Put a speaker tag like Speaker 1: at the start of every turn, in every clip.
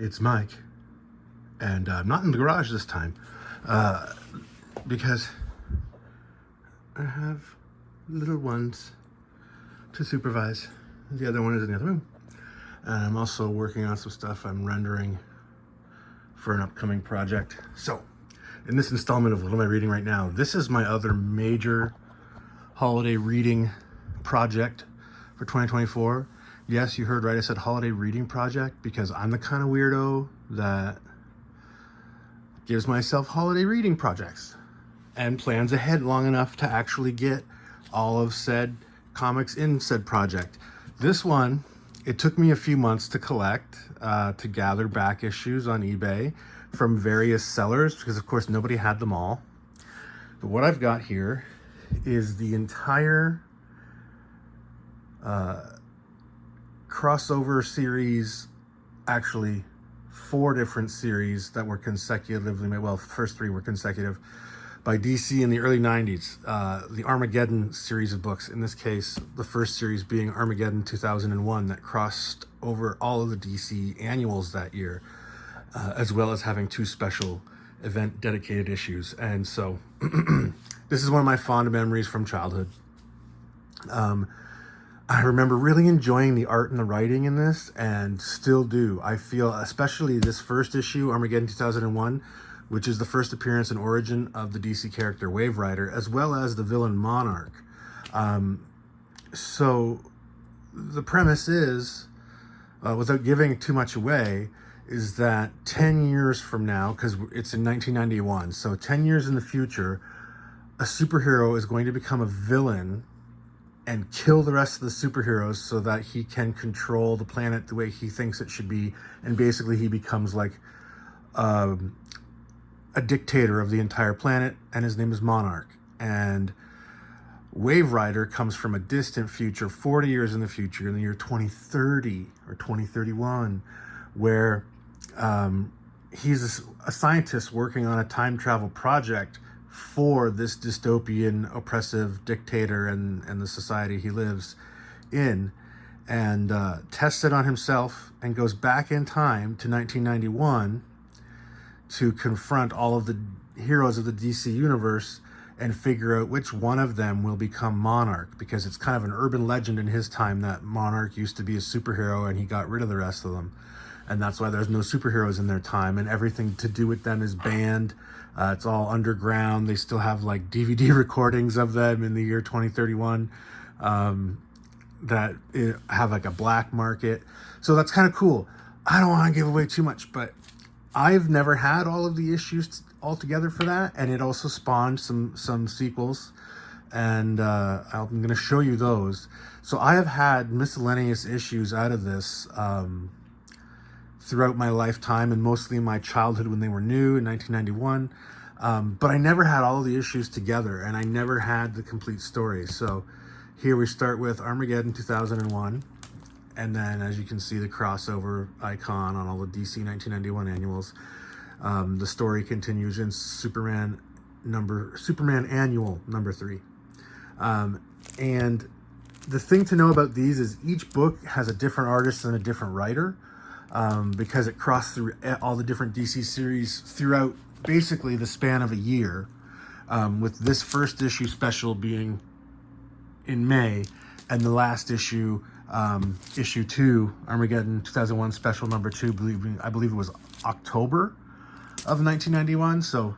Speaker 1: It's Mike, and I'm not in the garage this time because I have little ones to supervise. The other one is in the other room, and I'm also working on some stuff I'm rendering for an upcoming project. So in this installment of What Am I Reading Right Now, this is my other major holiday reading project for 2024. Yes, you heard right, I said holiday reading project because I'm the kind of weirdo that gives myself holiday reading projects and plans ahead long enough to actually get all of said comics in said project. This one, it took me a few months to collect, to gather back issues on eBay from various sellers because of course nobody had them all. But what I've got here is the entire crossover series, actually 4 different series that were consecutively made. Well, the first 3 were consecutive by DC in the early 90s. The Armageddon series of books, in this case, the first series being Armageddon 2001, that crossed over all of the DC annuals that year, as well as having 2 special event dedicated issues. And so this is one of my fond memories from childhood. I remember really enjoying the art and the writing in this, and still do. I feel, especially this first issue, Armageddon 2001, which is the first appearance and origin of the DC character Wave Rider, as well as the villain Monarch. So the premise is, without giving too much away, is that 10 years from now, because it's in 1991, so 10 years in the future, a superhero is going to become a villain and kill the rest of the superheroes so that he can control the planet the way he thinks it should be. And basically he becomes like a dictator of the entire planet, and his name is Monarch. And Wave Rider comes from a distant future, 40 years in the future, in the year 2030 or 2031, where he's a scientist working on a time travel project for this dystopian oppressive dictator and the society he lives in, and tests it on himself and goes back in time to 1991 to confront all of the heroes of the DC universe and figure out which one of them will become Monarch, because it's kind of an urban legend in his time that Monarch used to be a superhero and he got rid of the rest of them. And that's why there's no superheroes in their time, and everything to do with them is banned. It's all underground. They still have like DVD recordings of them in the year 2031 that have like a black market. So that's kind of cool. I don't want to give away too much, but I've never had all of the issues all together for that, and it also spawned some sequels, and I'm going to show you those. So I have had miscellaneous issues out of this throughout my lifetime, and mostly in my childhood when they were new in 1991. But I never had all of the issues together, and I never had the complete story. So here we start with Armageddon 2001, and then as you can see, the crossover icon on all the DC 1991 annuals. The story continues in Superman Annual number 3. And the thing to know about these is each book has a different artist and a different writer, because it crossed through all the different DC series throughout basically the span of a year, with this first issue special being in May, and the last issue, issue 2, Armageddon 2001 special number 2, I believe it was October of 1991, so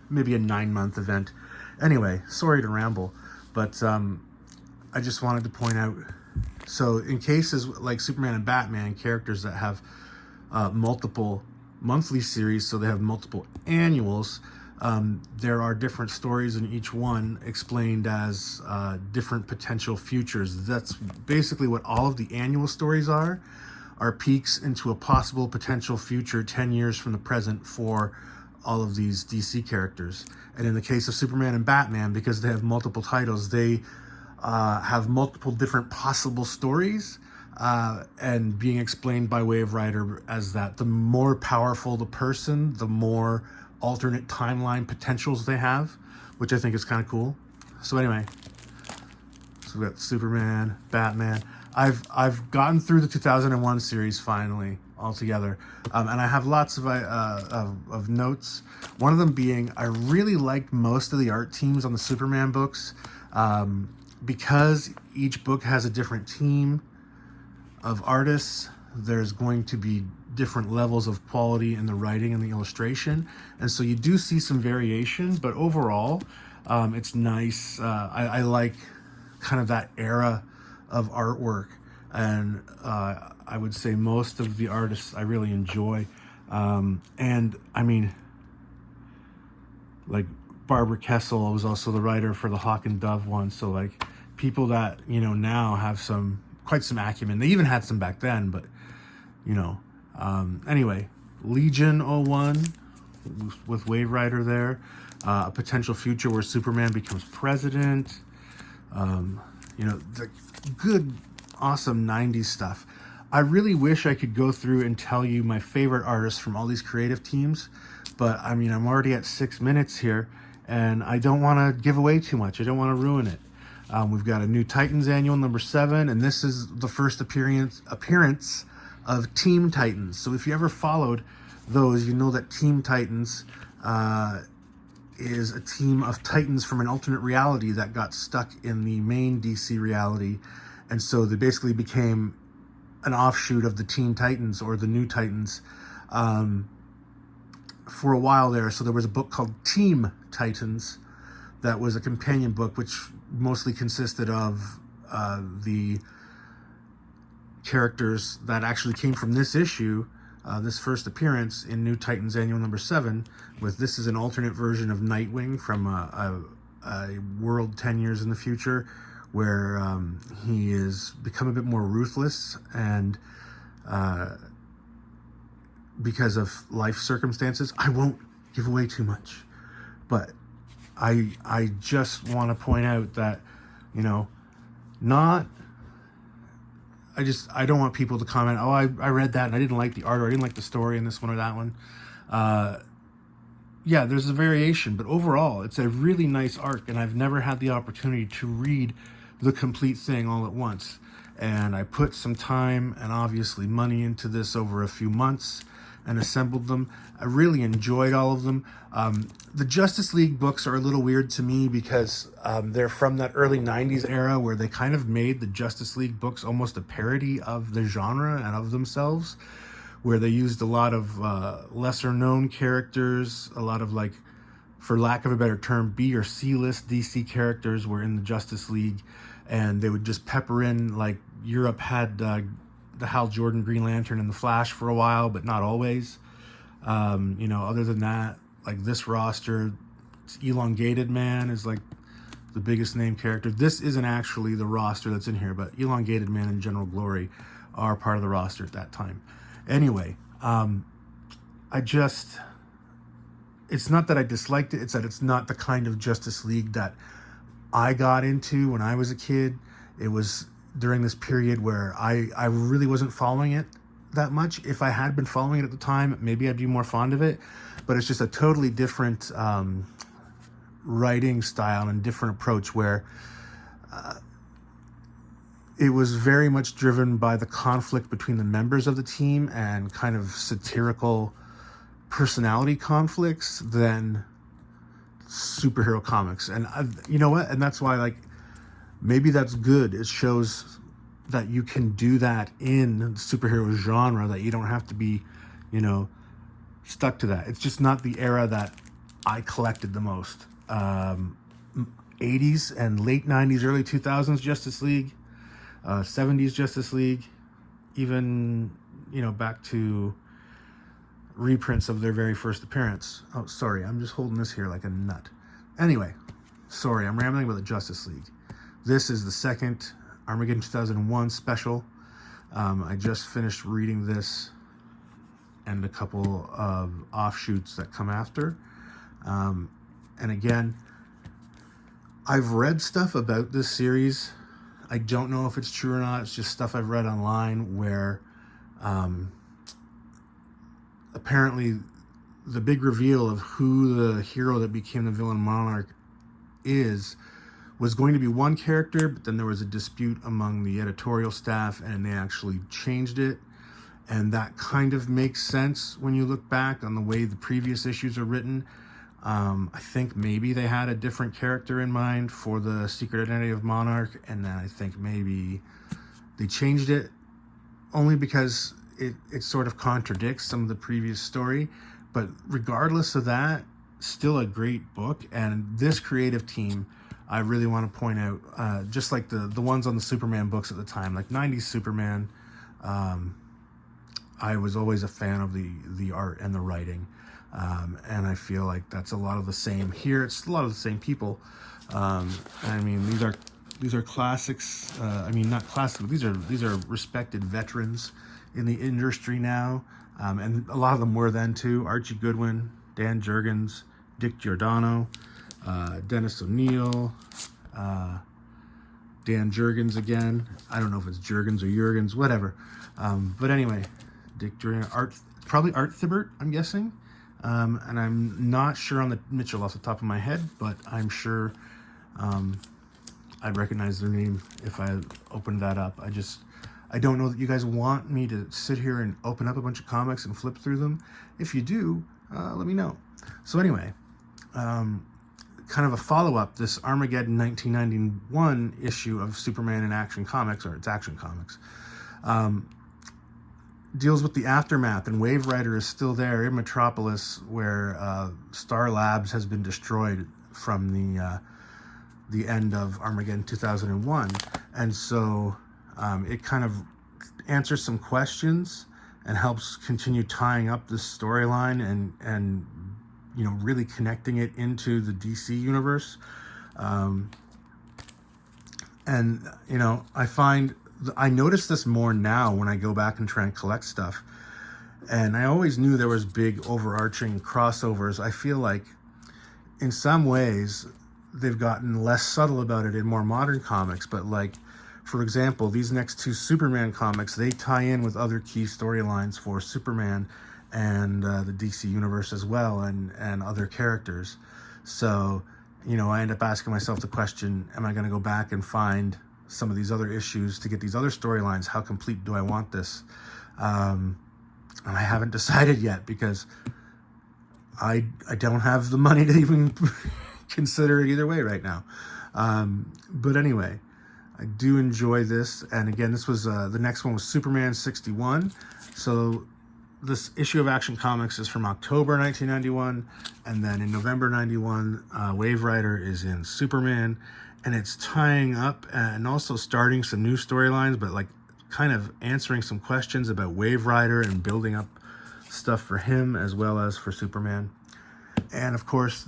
Speaker 1: maybe a 9-month event. Anyway, sorry to ramble, but I just wanted to point out, so in cases like Superman and Batman, characters that have multiple monthly series, so they have multiple annuals, there are different stories in each one explained as different potential futures. That's basically what all of the annual stories are peeks into a possible potential future 10 years from the present for all of these DC characters. And in the case of Superman and Batman, because they have multiple titles, they have multiple different possible stories, and being explained by Wave Rider as that the more powerful the person, the more alternate timeline potentials they have, which I think is kind of cool. So anyway, so we got Superman, Batman. I've gotten through the 2001 series finally. altogether. And I have lots of notes. One of them being, I really liked most of the art teams on the Superman books, because each book has a different team of artists. There's going to be different levels of quality in the writing and the illustration, and so you do see some variation, but overall it's nice. I like kind of that era of artwork, and I would say most of the artists I really enjoy, and I mean, like Barbara Kessel was also the writer for the Hawk and Dove one, so like people that, you know, now have quite some acumen. They even had some back then, but you know, anyway, Legion 01 with Wave Rider there, a potential future where Superman becomes president, you know, the good, awesome 90s stuff. I really wish I could go through and tell you my favorite artists from all these creative teams, but I mean, I'm already at 6 minutes here, and I don't want to give away too much. I don't want to ruin it. We've got a New Titans annual number 7, and this is the first appearance of Team Titans. So if you ever followed those, you know that Team Titans is a team of Titans from an alternate reality that got stuck in the main DC reality, and so they basically became an offshoot of the Teen Titans or the New Titans for a while there. So there was a book called Team Titans that was a companion book, which mostly consisted of the characters that actually came from this issue, this first appearance in New Titans Annual number 7, with this is an alternate version of Nightwing from a world 10 years in the future, where he is become a bit more ruthless, and because of life circumstances. I won't give away too much, but I just want to point out that, you know, I don't want people to comment, oh, I read that and I didn't like the art, or I didn't like the story in this one or that one. Yeah, there's a variation, but overall, it's a really nice arc, and I've never had the opportunity to read the complete thing all at once. And I put some time and obviously money into this over a few months and assembled them. I really enjoyed all of them. The Justice League books are a little weird to me because they're from that early 90s era where they kind of made the Justice League books almost a parody of the genre and of themselves, where they used a lot of lesser known characters, a lot of, like, for lack of a better term, B or C list DC characters were in the Justice League, and they would just pepper in, like, Europe had the Hal Jordan Green Lantern and the Flash for a while, but not always. You know, other than that, like this roster, Elongated Man is like the biggest name character. This isn't actually the roster that's in here, but Elongated Man and General Glory are part of the roster at that time. Anyway, it's not that I disliked it, it's that it's not the kind of Justice League that I got into when I was a kid. It was during this period where I really wasn't following it that much. If I had been following it at the time, maybe I'd be more fond of it, but it's just a totally different writing style and different approach, where it was very much driven by the conflict between the members of the team and kind of satirical personality conflicts than superhero comics. And you know what? And that's why, like, maybe that's good. It shows that you can do that in the superhero genre, that you don't have to be, you know, stuck to that. It's just not the era that I collected the most. 80s and late 90s, early 2000s Justice League, 70s Justice League, even, you know, back to reprints of their very first appearance. Oh, sorry, I'm just holding this here like a nut. Anyway, sorry, I'm rambling about the Justice League. This is the second Armageddon 2001 special. I just finished reading this and a couple of offshoots that come after. And again, I've read stuff about this series. I don't know if it's true or not. It's just stuff I've read online where apparently the big reveal of who the hero that became the villain Monarch was going to be one character, but then there was a dispute among the editorial staff and they actually changed it. and that kind of makes sense when you look back on the way the previous issues are written. I think maybe they had a different character in mind for the secret identity of Monarch, and then I think maybe they changed it only because it sort of contradicts some of the previous story. But regardless of that, still a great book. And this creative team, I really want to point out, just like the ones on the Superman books at the time, like 90s Superman, I was always a fan of the art and the writing. And I feel like that's a lot of the same here. It's a lot of the same people. I mean, these are classics. I mean, not classics, but these are respected veterans in the industry now. And a lot of them were then too. Archie Goodwin, Dan Jurgens, Dick Giordano, Dennis O'Neil, Dan Jurgens again. I don't know if it's Jurgens or Jurgens, whatever. But anyway, Dick Giordano, probably Art Thibault, I'm guessing. And I'm not sure on the Mitchell off the top of my head, but I'm sure I'd recognize their name if I opened that up. I don't know that you guys want me to sit here and open up a bunch of comics and flip through them. If you do, let me know. So anyway, kind of a follow-up, this Armageddon 1991 issue of Superman in Action Comics, or it's Action Comics, deals with the aftermath, and Wave Rider is still there in Metropolis, where Star Labs has been destroyed from the end of Armageddon 2001. And so it kind of answers some questions and helps continue tying up this storyline and you know, really connecting it into the DC universe. And you know, I notice this more now when I go back and try and collect stuff. And I always knew there was big overarching crossovers. I feel like in some ways they've gotten less subtle about it in more modern comics, but like, for example, these next two Superman comics, they tie in with other key storylines for Superman and the DC universe as well, and other characters. So, you know, I end up asking myself the question, am I going to go back and find some of these other issues to get these other storylines? How complete do I want this? And I haven't decided yet, because I don't have the money to even consider it either way right now. But anyway, I do enjoy this. And again, this was the next one was Superman 61. So this issue of Action Comics is from October 1991, and then in November 91, Wave Rider is in Superman, and it's tying up and also starting some new storylines, but like kind of answering some questions about Wave Rider and building up stuff for him as well as for Superman. And of course,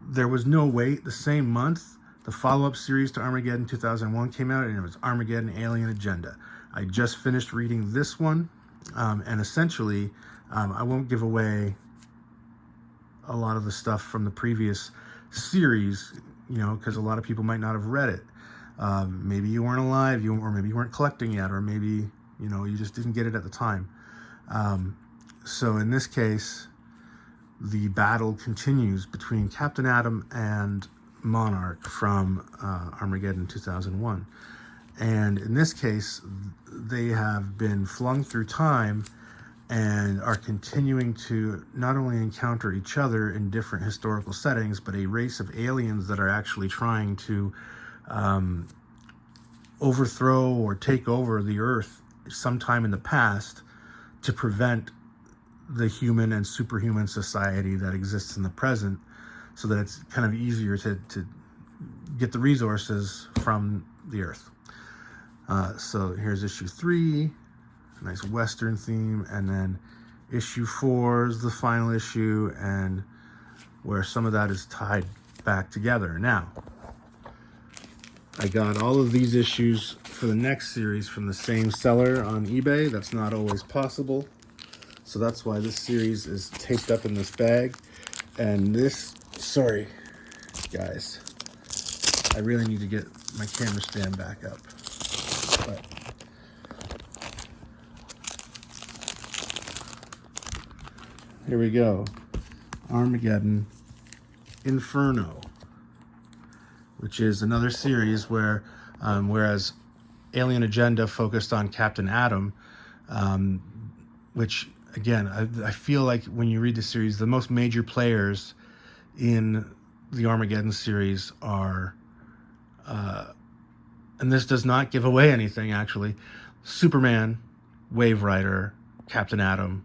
Speaker 1: there was no wait. The same month, the follow-up series to Armageddon 2001 came out, and it was Armageddon Alien Agenda. I just finished reading this one. And essentially, I won't give away a lot of the stuff from the previous series, you know, because a lot of people might not have read it. Maybe you weren't alive, or maybe you weren't collecting yet, or maybe, you know, you just didn't get it at the time. So in this case, the battle continues between Captain Atom and Monarch from Armageddon 2001. And in this case, they have been flung through time and are continuing to not only encounter each other in different historical settings, but a race of aliens that are actually trying to overthrow or take over the Earth sometime in the past to prevent the human and superhuman society that exists in the present, so that it's kind of easier to get the resources from the Earth. So here's issue 3, a nice Western theme, and then issue 4 is the final issue, and where some of that is tied back together. Now, I got all of these issues for the next series from the same seller on eBay. That's not always possible, so that's why this series is taped up in this bag. And this, sorry guys, I really need to get my camera stand back up. But here we go. Armageddon Inferno, which is another series where, whereas Alien Agenda focused on Captain Atom, which again, I feel like when you read the series, the most major players in the Armageddon series are, and this does not give away anything actually, Superman, Wave Rider, Captain Atom,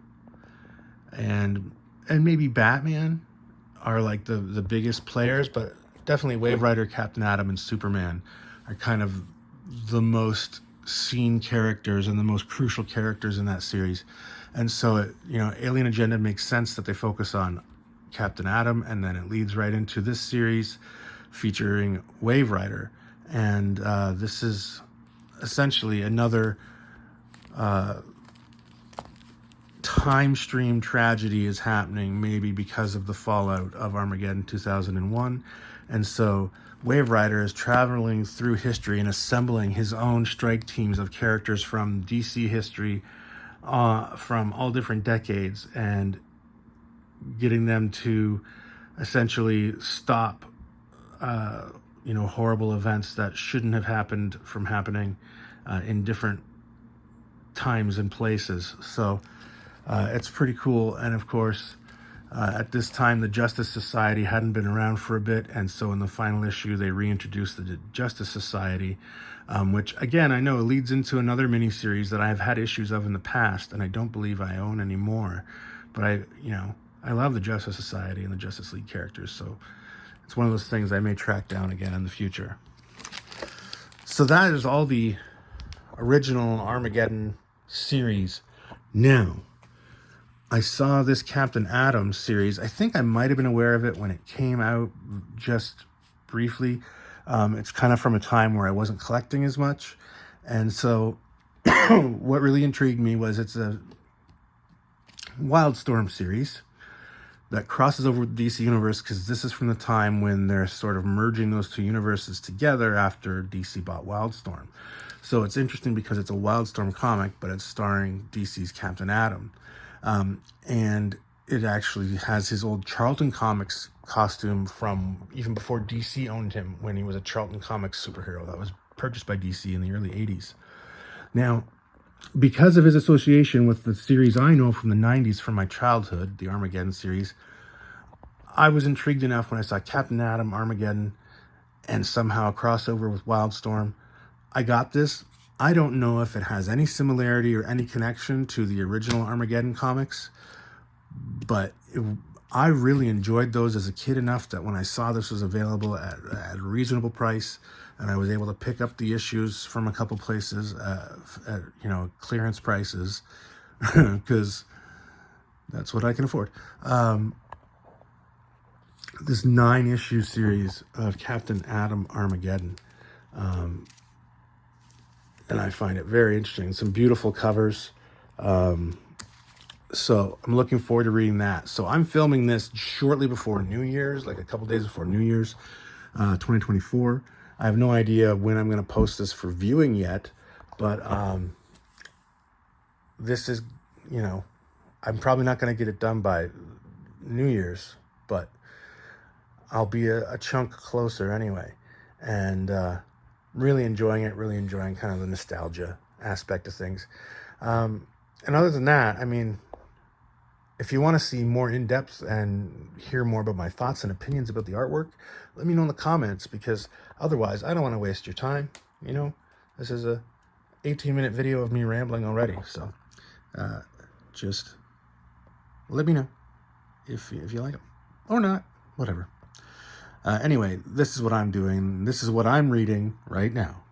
Speaker 1: and maybe Batman are like the biggest players, but definitely Wave Rider, Captain Atom, and Superman are kind of the most seen characters and the most crucial characters in that series. And so, Alien Agenda makes sense that they focus on Captain Atom, and then it leads right into this series featuring Wave Rider. And this is essentially another time stream tragedy is happening, maybe because of the fallout of Armageddon 2001. And so Wave Rider is traveling through history and assembling his own strike teams of characters from DC history, from all different decades, and getting them to essentially stop horrible events that shouldn't have happened from happening in different times and places. So it's pretty cool. And of course, at this time, the Justice Society hadn't been around for a bit, and so in the final issue, they reintroduced the Justice Society, which, again, I know leads into another miniseries that I've had issues of in the past, and I don't believe I own anymore. But I love the Justice Society and the Justice League characters, so it's one of those things I may track down again in the future. So that is all the original Armageddon series. Now, I saw this Captain Atom series. I think I might have been aware of it when it came out, just briefly. It's kind of from a time where I wasn't collecting as much. And so what really intrigued me was it's a Wildstorm series that crosses over with the DC Universe, because this is from the time when they're sort of merging those two universes together after DC bought Wildstorm. So it's interesting because it's a Wildstorm comic, but it's starring DC's Captain Atom. And it actually has his old Charlton Comics costume from even before DC owned him, when he was a Charlton Comics superhero that was purchased by DC in the early 80s. Now, because of his association with the series I know from the 90s from my childhood, the Armageddon series, I was intrigued enough when I saw Captain Atom, Armageddon, and somehow a crossover with Wildstorm. I got this. I don't know if it has any similarity or any connection to the original Armageddon comics, but I really enjoyed those as a kid enough that when I saw this was available at a reasonable price, and I was able to pick up the issues from a couple places at clearance prices, because that's what I can afford. This 9-issue series of Captain Atom Armageddon. And I find it very interesting. Some beautiful covers. So I'm looking forward to reading that. So I'm filming this shortly before New Year's, like a couple days before New Year's, 2024. I have no idea when I'm going to post this for viewing yet, but this is, I'm probably not going to get it done by New Year's, but I'll be a chunk closer anyway. And really enjoying it, really enjoying kind of the nostalgia aspect of things. And other than that, I mean, if you want to see more in-depth and hear more about my thoughts and opinions about the artwork, let me know in the comments, because otherwise I don't want to waste your time. This is a 18-minute video of me rambling already. So just let me know if you like them or not, whatever. Anyway, this is what I'm doing. This is what I'm reading right now.